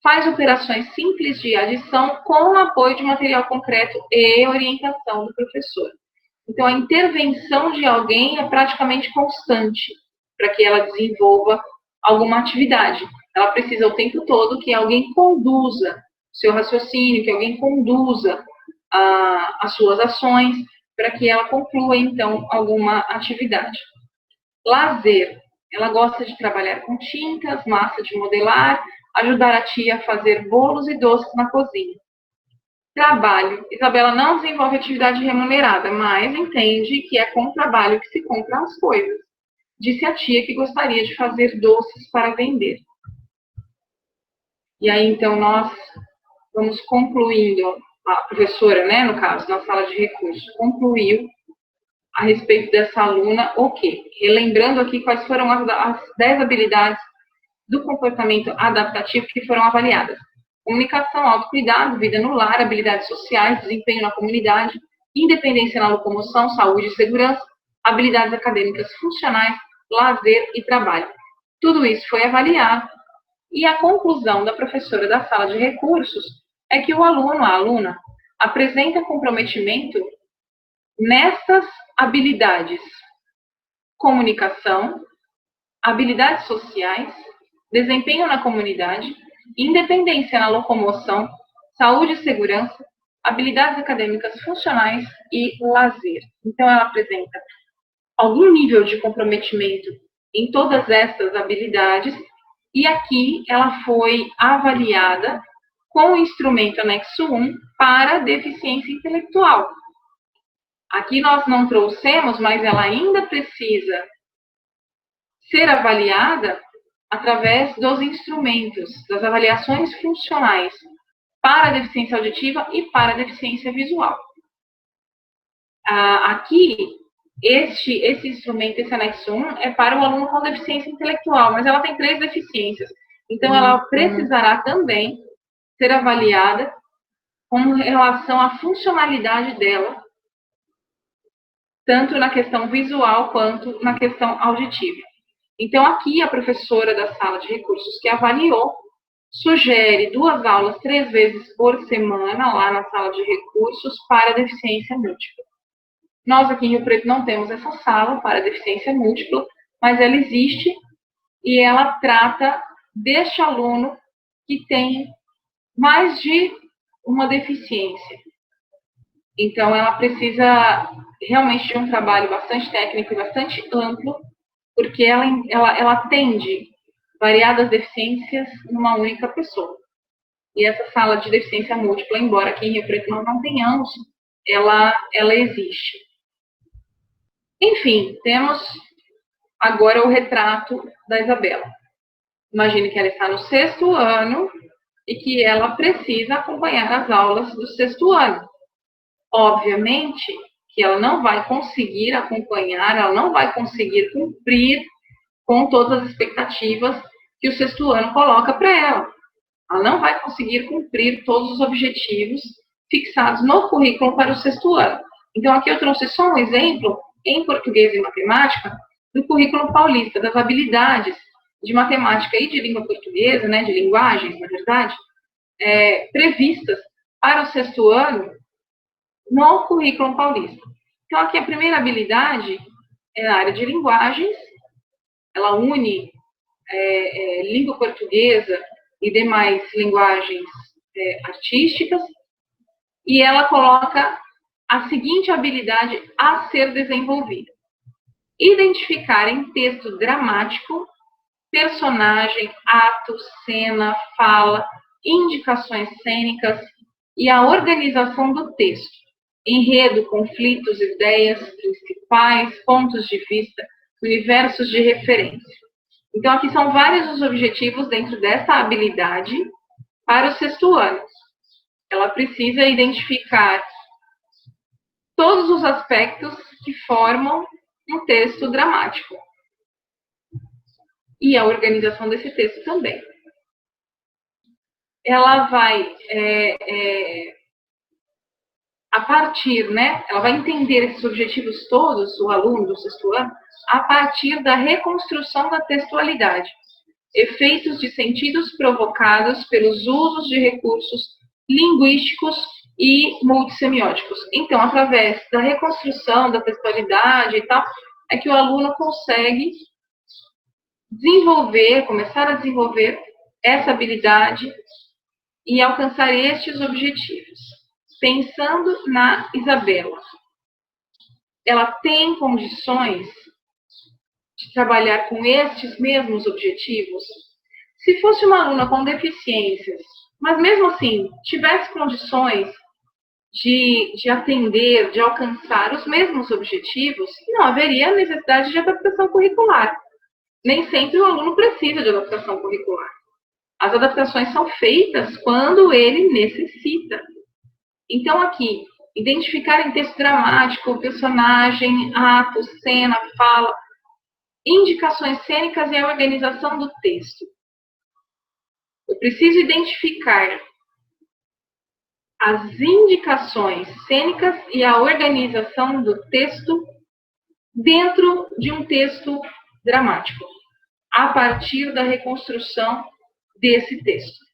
Faz operações simples de adição com o apoio de material concreto e orientação do professor. Então, a intervenção de alguém é praticamente constante para que ela desenvolva alguma atividade. Ela precisa o tempo todo que alguém conduza o seu raciocínio, que alguém conduza as suas ações, para que ela conclua, então, alguma atividade. Lazer. Ela gosta de trabalhar com tintas, massa de modelar, ajudar a tia a fazer bolos e doces na cozinha. Trabalho. Isabela não desenvolve atividade remunerada, mas entende que é com o trabalho que se compram as coisas. Disse a tia que gostaria de fazer doces para vender. E aí, então, nós vamos concluindo, a professora, né, no caso, na sala de recursos, concluiu a respeito dessa aluna o quê? Relembrando aqui quais foram as 10 habilidades do comportamento adaptativo que foram avaliadas. Comunicação, autocuidado, vida no lar, habilidades sociais, desempenho na comunidade, independência na locomoção, saúde e segurança, habilidades acadêmicas funcionais, lazer e trabalho. Tudo isso foi avaliado e a conclusão da professora da sala de recursos é que o aluno, a aluna, apresenta comprometimento nessas habilidades: comunicação, habilidades sociais, desempenho na comunidade, independência na locomoção, saúde e segurança, habilidades acadêmicas funcionais e lazer. Então, ela apresenta algum nível de comprometimento em todas essas habilidades, e aqui ela foi avaliada com o instrumento anexo 1 para deficiência intelectual. Aqui nós não trouxemos, mas ela ainda precisa ser avaliada através dos instrumentos, das avaliações funcionais para a deficiência auditiva e para a deficiência visual. Aqui, esse instrumento, esse anexo 1, é para o aluno com deficiência intelectual, mas ela tem 3 deficiências. Então, ela precisará também ser avaliada com relação à funcionalidade dela, tanto na questão visual quanto na questão auditiva. Então, aqui a professora da sala de recursos que avaliou sugere 2 aulas 3 vezes por semana lá na sala de recursos para deficiência múltipla. Nós aqui em Rio Preto não temos essa sala para deficiência múltipla, mas ela existe e ela trata deste aluno que tem mais de uma deficiência. Então, ela precisa realmente de um trabalho bastante técnico e bastante amplo, porque ela atende variadas deficiências numa única pessoa. E essa sala de deficiência múltipla, embora aqui em Rio Preto nós não tenhamos, ela existe. Enfim, temos agora o retrato da Isabela. Imagine que ela está no 6º ano e que ela precisa acompanhar as aulas do 6º ano. Obviamente que ela não vai conseguir acompanhar, ela não vai conseguir cumprir com todas as expectativas que o 6º ano coloca para ela. Ela não vai conseguir cumprir todos os objetivos fixados no currículo para o 6º ano. Então, aqui eu trouxe só um exemplo, em português e matemática, do currículo paulista, das habilidades de matemática e de língua portuguesa, né, de linguagens, na verdade, previstas para o 6º ano no currículo paulista. Então, aqui a primeira habilidade é a área de linguagens, ela une língua portuguesa e demais linguagens artísticas, e ela coloca a seguinte habilidade a ser desenvolvida: identificar em texto dramático personagem, ato, cena, fala, indicações cênicas e a organização do texto, enredo, conflitos, ideias principais, pontos de vista, universos de referência. Então, aqui são vários os objetivos dentro dessa habilidade para o 6º ano. Ela precisa identificar todos os aspectos que formam um texto dramático. E a organização desse texto também. Ela vai, a partir, né? Ela vai entender esses objetivos todos, o aluno do 6º ano, a partir da reconstrução da textualidade. Efeitos de sentidos provocados pelos usos de recursos linguísticos e multissemióticos. Então, através da reconstrução da textualidade e tal, é que o aluno consegue começar a desenvolver essa habilidade e alcançar estes objetivos. Pensando na Isabela, ela tem condições de trabalhar com estes mesmos objetivos? Se fosse uma aluna com deficiências, mas mesmo assim tivesse condições de atender, de alcançar os mesmos objetivos, não haveria necessidade de adaptação curricular. Nem sempre o aluno precisa de adaptação curricular. As adaptações são feitas quando ele necessita. Então, aqui, identificar em texto dramático, personagem, ato, cena, fala, indicações cênicas e a organização do texto. Eu preciso identificar as indicações cênicas e a organização do texto dentro de um texto dramático, a partir da reconstrução desse texto.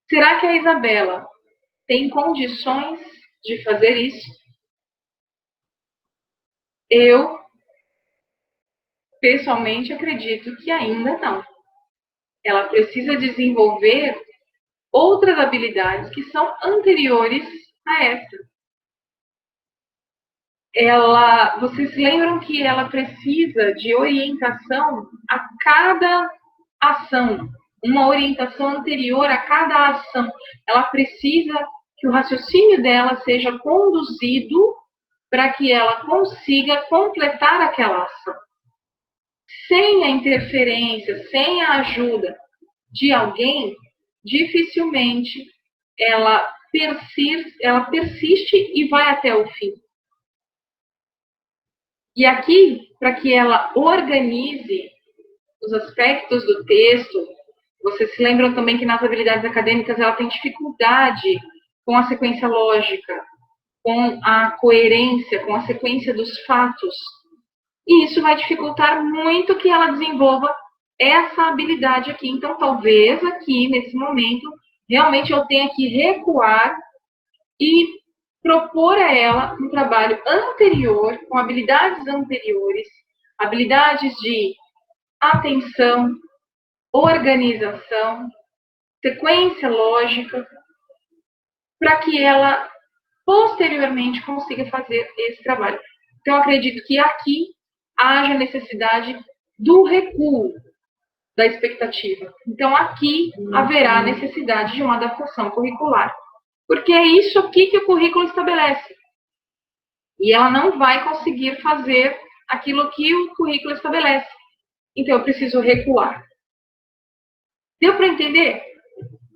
Será que a Isabela tem condições de fazer isso? Eu, pessoalmente, acredito que ainda não. Ela precisa desenvolver outras habilidades que são anteriores a essa. Vocês lembram que ela precisa de orientação a cada ação, uma orientação anterior a cada ação. Ela precisa que o raciocínio dela seja conduzido para que ela consiga completar aquela ação. Sem a interferência, sem a ajuda de alguém, dificilmente ela persiste e vai até o fim. E aqui, para que ela organize os aspectos do texto, Vocês se lembram também que nas habilidades acadêmicas ela tem dificuldade com a sequência lógica, com a coerência, com a sequência dos fatos. E isso vai dificultar muito que ela desenvolva essa habilidade aqui. Então, talvez aqui, nesse momento, realmente eu tenha que recuar e propor a ela um trabalho anterior, com habilidades anteriores, habilidades de atenção, organização, sequência lógica, para que ela posteriormente consiga fazer esse trabalho. Então, eu acredito que aqui haja necessidade do recuo da expectativa. Então, aqui haverá necessidade de uma adaptação curricular. Porque é isso aqui que o currículo estabelece. E ela não vai conseguir fazer aquilo que o currículo estabelece. Então, eu preciso recuar. Deu para entender?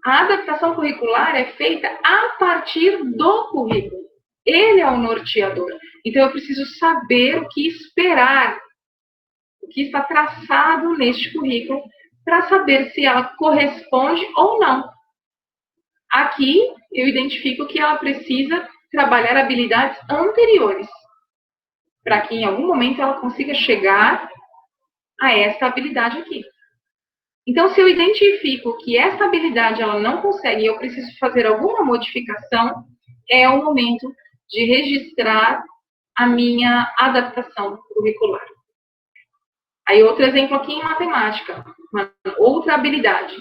A adaptação curricular é feita a partir do currículo. Ele é o norteador. Então, eu preciso saber o que esperar, o que está traçado neste currículo, para saber se ela corresponde ou não. Aqui, eu identifico que ela precisa trabalhar habilidades anteriores, para que em algum momento ela consiga chegar a essa habilidade aqui. Então, se eu identifico que essa habilidade ela não consegue e eu preciso fazer alguma modificação, é o momento de registrar a minha adaptação curricular. Aí, outro exemplo aqui em matemática, uma outra habilidade.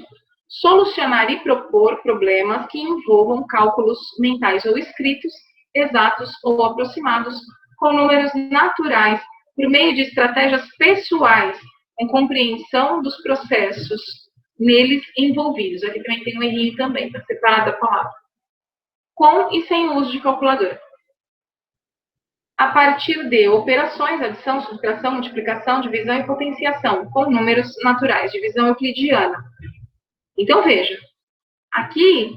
Solucionar e propor problemas que envolvam cálculos mentais ou escritos, exatos ou aproximados, com números naturais, por meio de estratégias pessoais, com compreensão dos processos neles envolvidos. Aqui também tem um errinho também, para separar da palavra. Com e sem uso de calculadora. A partir de operações, adição, subtração, multiplicação, divisão e potenciação, com números naturais, divisão euclidiana. Então, veja, aqui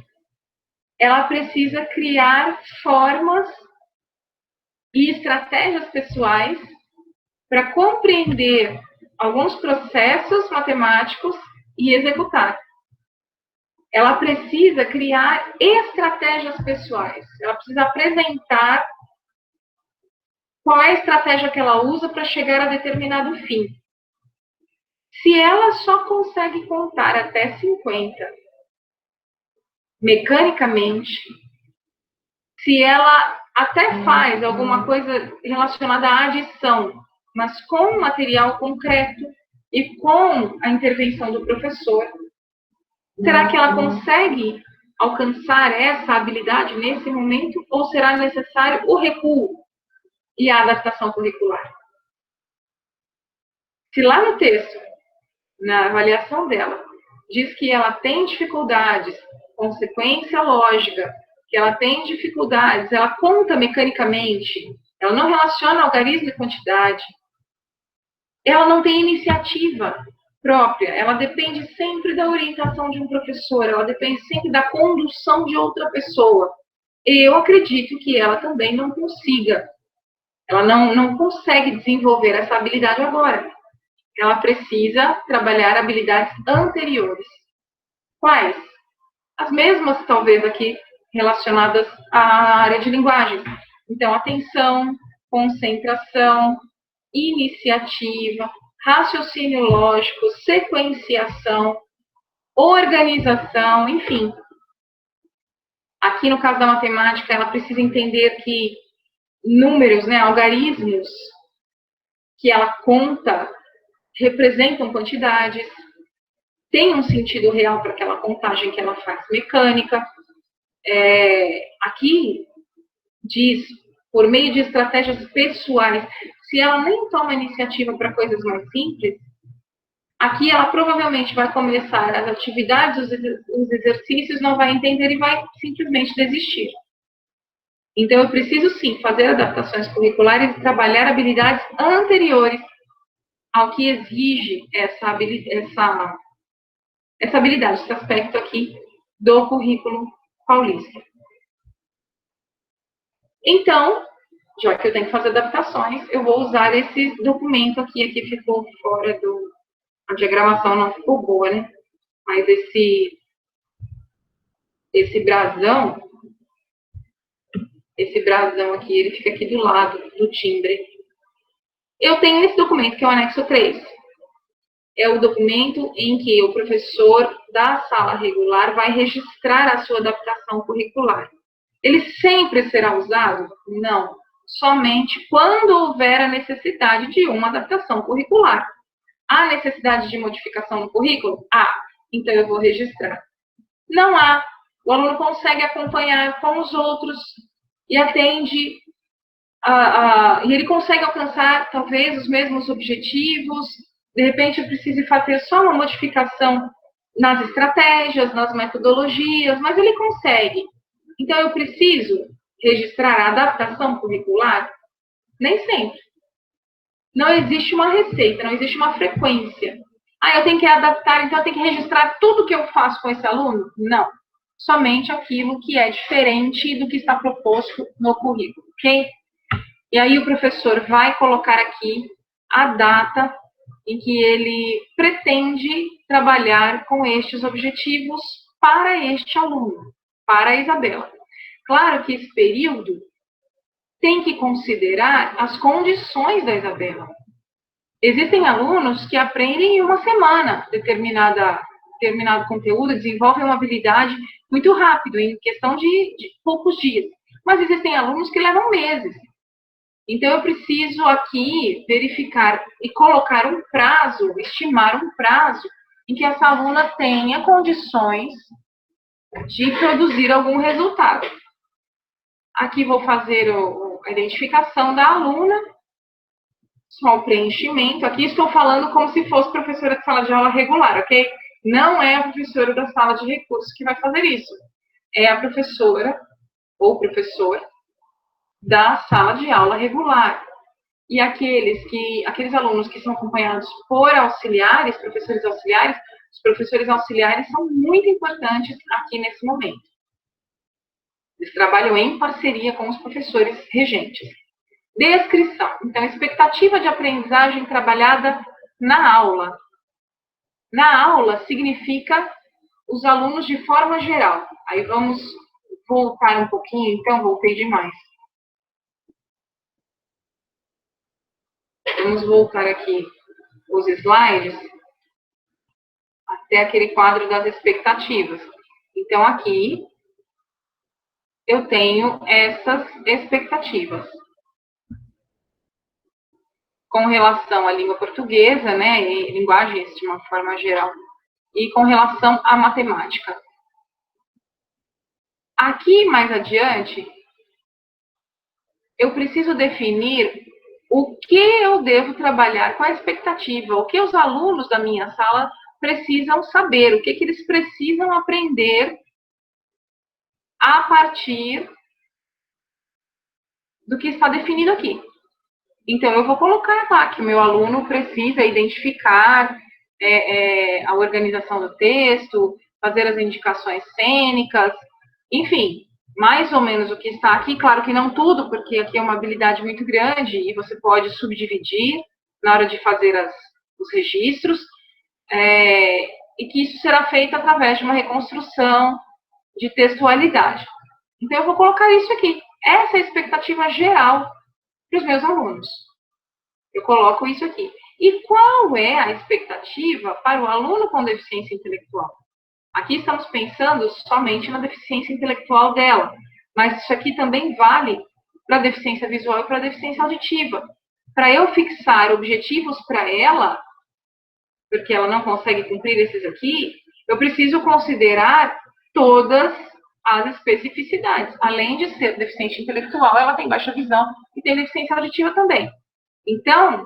ela precisa criar formas e estratégias pessoais para compreender alguns processos matemáticos e executar. Ela precisa criar estratégias pessoais. Ela precisa apresentar qual é a estratégia que ela usa para chegar a determinado fim. Se ela só consegue contar até 50 mecanicamente, se ela até faz alguma coisa relacionada à adição, mas com material concreto e com a intervenção do professor, será que ela consegue alcançar essa habilidade nesse momento ou será necessário o recuo e a adaptação curricular? Se lá no texto, na avaliação dela, diz que ela tem dificuldades com sequência lógica, que ela tem dificuldades, ela conta mecanicamente, ela não relaciona algarismo e quantidade, ela não tem iniciativa própria, ela depende sempre da orientação de um professor, ela depende sempre da condução de outra pessoa. Eu acredito que ela também não consiga, ela não consegue desenvolver essa habilidade agora. Ela precisa trabalhar habilidades anteriores. Quais? As mesmas, talvez, aqui relacionadas à área de linguagem. Então, atenção, concentração, iniciativa, raciocínio lógico, sequenciação, organização, enfim. Aqui, no caso da matemática, ela precisa entender que números, algarismos, que ela conta, representam quantidades, tem um sentido real para aquela contagem que ela faz mecânica. Aqui diz, por meio de estratégias pessoais, se ela nem toma iniciativa para coisas mais simples, aqui ela provavelmente vai começar as atividades, os exercícios, não vai entender e vai simplesmente desistir. Então, eu preciso sim fazer adaptações curriculares e trabalhar habilidades anteriores ao que exige essa habilidade, esse aspecto aqui do currículo paulista. Então, já que eu tenho que fazer adaptações, eu vou usar esse documento aqui ficou fora a diagramação não ficou boa, né? Mas esse brasão aqui, ele fica aqui do lado do timbre. Eu tenho esse documento, que é o anexo 3. É o documento em que o professor da sala regular vai registrar a sua adaptação curricular. Ele sempre será usado? Não. Somente quando houver a necessidade de uma adaptação curricular. Há necessidade de modificação no currículo? Há. Então, eu vou registrar. Não há. O aluno consegue acompanhar com os outros e atende, e ele consegue alcançar, talvez, os mesmos objetivos. De repente, eu preciso fazer só uma modificação nas estratégias, nas metodologias, mas ele consegue. Então, eu preciso registrar a adaptação curricular? Nem sempre. Não existe uma receita, não existe uma frequência. Eu tenho que adaptar, então eu tenho que registrar tudo que eu faço com esse aluno? Não. Somente aquilo que é diferente do que está proposto no currículo, ok? E aí o professor vai colocar aqui a data em que ele pretende trabalhar com estes objetivos para este aluno, para a Isabela. Claro que esse período tem que considerar as condições da Isabela. Existem alunos que aprendem em uma semana determinado conteúdo, desenvolvem uma habilidade muito rápido, em questão de poucos dias. Mas existem alunos que levam meses. Então, eu preciso aqui verificar e colocar um prazo, estimar um prazo, em que essa aluna tenha condições de produzir algum resultado. Aqui vou fazer a identificação da aluna, só o preenchimento. Aqui estou falando como se fosse professora de sala de aula regular, ok? Não é a professora da sala de recursos que vai fazer isso. É a professora ou professor da sala de aula regular. E aqueles alunos que são acompanhados por auxiliares, professores auxiliares, os professores auxiliares são muito importantes aqui nesse momento. Eles trabalham em parceria com os professores regentes. Descrição. Então, expectativa de aprendizagem trabalhada na aula. Na aula significa os alunos de forma geral. Aí vamos voltar um pouquinho, então, voltei demais. Vamos voltar aqui os slides até aquele quadro das expectativas. Então, aqui eu tenho essas expectativas. Com relação à língua portuguesa, né, e linguagens de uma forma geral, e com relação à matemática. Aqui, mais adiante, eu preciso definir o que eu devo trabalhar, qual a expectativa, o que os alunos da minha sala precisam saber, o que eles precisam aprender a partir do que está definido aqui. Então, eu vou colocar lá que o meu aluno precisa identificar a organização do texto, fazer as indicações cênicas, enfim, mais ou menos o que está aqui. Claro que não tudo, porque aqui é uma habilidade muito grande e você pode subdividir na hora de fazer os registros, e que isso será feito através de uma reconstrução de textualidade. Então, eu vou colocar isso aqui. Essa é a expectativa geral para os meus alunos. Eu coloco isso aqui. E qual é a expectativa para o aluno com deficiência intelectual? Aqui estamos pensando somente na deficiência intelectual dela, mas isso aqui também vale para a deficiência visual e para a deficiência auditiva. Para eu fixar objetivos para ela, porque ela não consegue cumprir esses aqui, eu preciso considerar todas as especificidades. Além de ser deficiente intelectual, ela tem baixa visão e tem deficiência auditiva também. Então,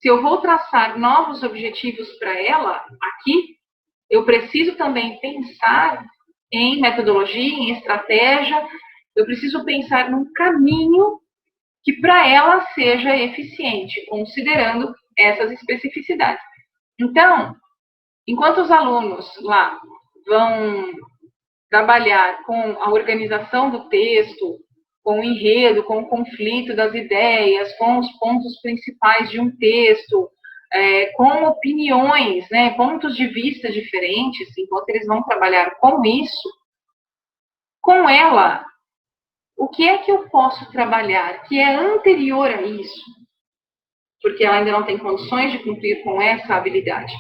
se eu vou traçar novos objetivos para ela aqui, eu preciso também pensar em metodologia, em estratégia, eu preciso pensar num caminho que para ela seja eficiente, considerando essas especificidades. Então, enquanto os alunos lá vão trabalhar com a organização do texto, com o enredo, com o conflito das ideias, com os pontos principais de um texto, com opiniões, né, pontos de vista diferentes, enquanto eles vão trabalhar com isso, com ela, o que é que eu posso trabalhar que é anterior a isso? Porque ela ainda não tem condições de cumprir com essa habilidade.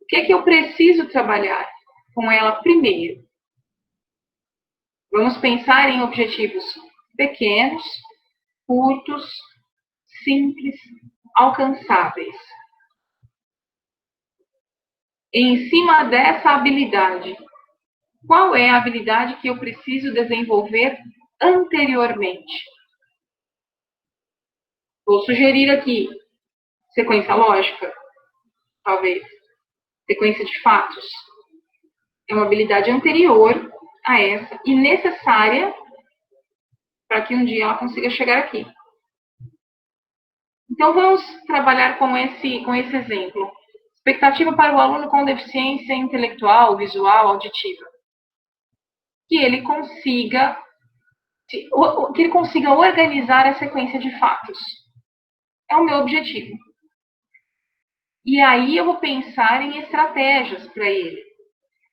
O que é que eu preciso trabalhar com ela primeiro? Vamos pensar em objetivos pequenos, curtos, simples, alcançáveis. Em cima dessa habilidade, qual é a habilidade que eu preciso desenvolver anteriormente? Vou sugerir aqui sequência lógica, talvez. Sequência de fatos. É uma habilidade anterior a essa e necessária para que um dia ela consiga chegar aqui. Então, vamos trabalhar com esse exemplo. Expectativa para o aluno com deficiência intelectual, visual, auditiva. Que ele consiga organizar a sequência de fatos. É o meu objetivo. E aí eu vou pensar em estratégias para ele.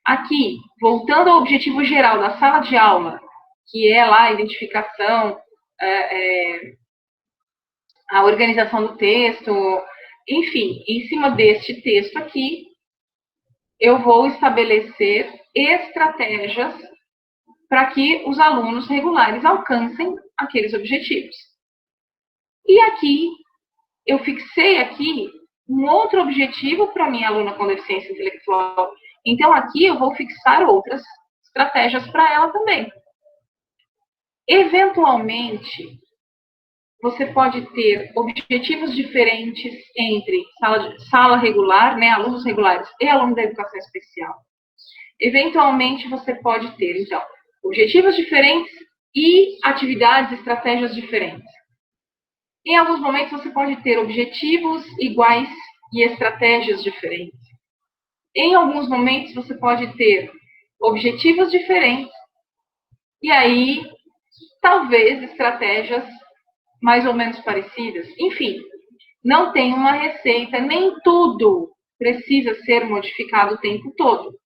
Aqui, voltando ao objetivo geral da sala de aula, que é lá a identificação, a organização do texto, enfim, em cima deste texto aqui, eu vou estabelecer estratégias para que os alunos regulares alcancem aqueles objetivos. E aqui, eu fixei aqui um outro objetivo para a minha aluna com deficiência intelectual. Então, aqui eu vou fixar outras estratégias para ela também. Eventualmente, você pode ter objetivos diferentes entre sala regular, né, alunos regulares e alunos da educação especial. Eventualmente, você pode ter, então, objetivos diferentes e atividades, estratégias diferentes. Em alguns momentos, você pode ter objetivos iguais e estratégias diferentes. Em alguns momentos, você pode ter objetivos diferentes e aí, talvez, estratégias mais ou menos parecidas. Enfim, não tem uma receita, nem tudo precisa ser modificado o tempo todo.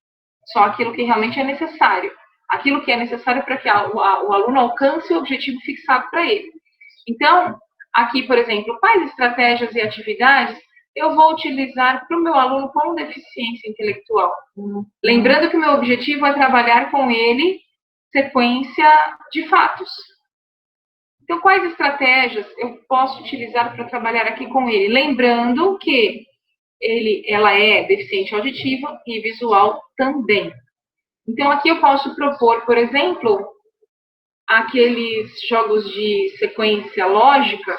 Só aquilo que realmente é necessário. Aquilo que é necessário para que o aluno alcance o objetivo fixado para ele. Então, aqui, por exemplo, quais estratégias e atividades eu vou utilizar para o meu aluno com deficiência intelectual? Lembrando que o meu objetivo é trabalhar com ele sequência de fatos. Então, quais estratégias eu posso utilizar para trabalhar aqui com ele? Lembrando que ela é deficiente auditiva e visual também. Então, aqui eu posso propor, por exemplo, aqueles jogos de sequência lógica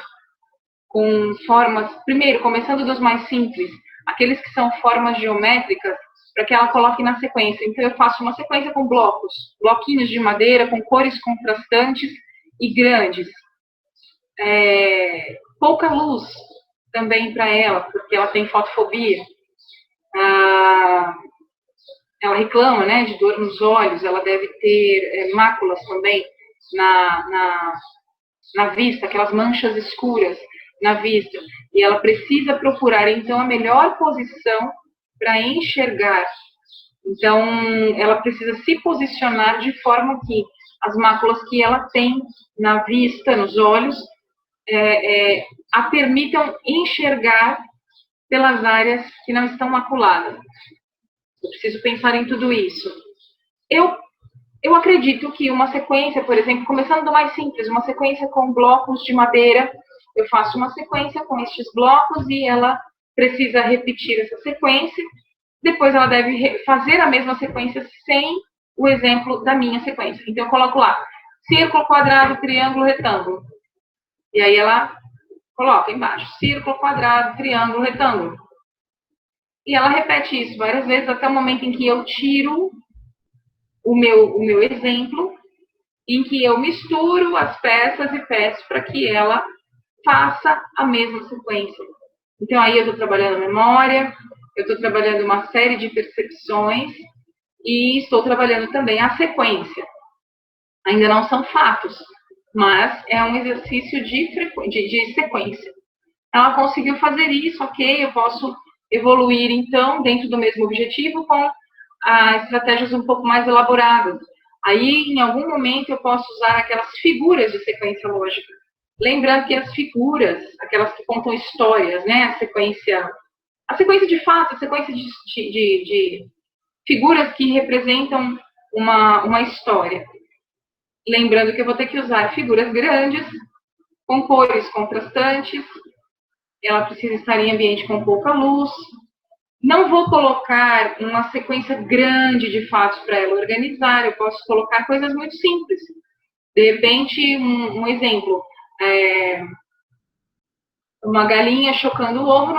com formas, primeiro, começando dos mais simples, aqueles que são formas geométricas, para que ela coloque na sequência. Então, eu faço uma sequência com blocos, bloquinhos de madeira com cores contrastantes e grandes. Pouca luz também para ela, porque ela tem fotofobia. Ela reclama, né, de dor nos olhos, ela deve ter máculas também na vista, aquelas manchas escuras na vista. E ela precisa procurar, então, a melhor posição para enxergar. Então, ela precisa se posicionar de forma que as máculas que ela tem na vista, nos olhos, a permitam enxergar pelas áreas que não estão maculadas. Eu preciso pensar em tudo isso. Eu acredito que uma sequência, por exemplo, começando do mais simples, uma sequência com blocos de madeira, eu faço uma sequência com estes blocos e ela precisa repetir essa sequência. Depois ela deve fazer a mesma sequência sem o exemplo da minha sequência. Então, eu coloco lá, círculo, quadrado, triângulo, retângulo. E aí ela coloca embaixo, círculo, quadrado, triângulo, retângulo. E ela repete isso várias vezes até o momento em que eu tiro o meu exemplo, em que eu misturo as peças e peço para que ela faça a mesma sequência. Então, aí eu estou trabalhando a memória, eu estou trabalhando uma série de percepções e estou trabalhando também a sequência. Ainda não são fatos, mas é um exercício de sequência. Ela conseguiu fazer isso, ok, eu posso evoluir, então, dentro do mesmo objetivo, com estratégias um pouco mais elaboradas. Aí, em algum momento, eu posso usar aquelas figuras de sequência lógica. Lembrando que as figuras, aquelas que contam histórias, né, a sequência de fatos, a sequência de figuras que representam uma história. Lembrando que eu vou ter que usar figuras grandes, com cores contrastantes, ela precisa estar em ambiente com pouca luz. Não vou colocar uma sequência grande de fatos para ela organizar, eu posso colocar coisas muito simples. De repente, um exemplo, uma galinha chocando o ovo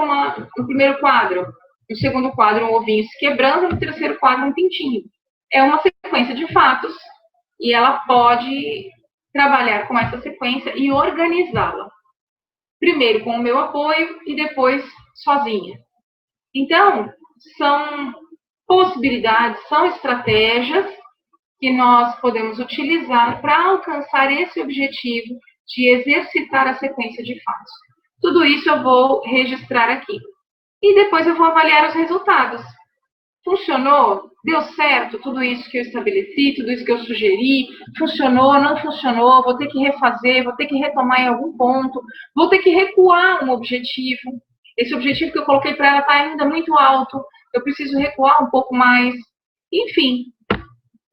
no primeiro quadro, no segundo quadro um ovinho se quebrando, no terceiro quadro um pintinho. É uma sequência de fatos e ela pode trabalhar com essa sequência e organizá-la. Primeiro com o meu apoio e depois sozinha. Então, são possibilidades, são estratégias que nós podemos utilizar para alcançar esse objetivo de exercitar a sequência de fatos. Tudo isso eu vou registrar aqui. E depois eu vou avaliar os resultados. Funcionou? Deu certo tudo isso que eu estabeleci, tudo isso que eu sugeri? Funcionou? Não funcionou? Vou ter que refazer, vou ter que retomar em algum ponto, vou ter que recuar um objetivo. Esse objetivo que eu coloquei para ela está ainda muito alto, eu preciso recuar um pouco mais. Enfim,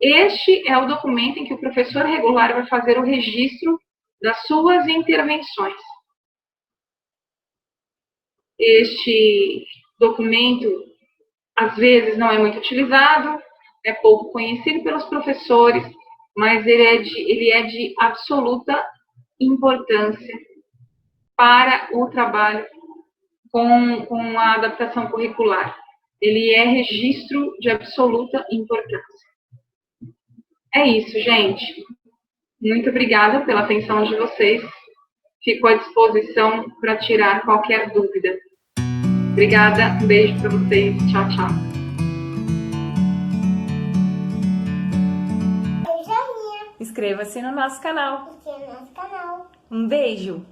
este é o documento em que o professor regular vai fazer o registro das suas intervenções. Este documento, às vezes, não é muito utilizado, é pouco conhecido pelos professores, mas ele é de absoluta importância para o trabalho com a adaptação curricular. Ele é registro de absoluta importância. É isso, gente. Muito obrigada pela atenção de vocês. Fico à disposição para tirar qualquer dúvida. Obrigada, um beijo para vocês. Tchau, tchau. Inscreva-se no nosso canal. Um beijo!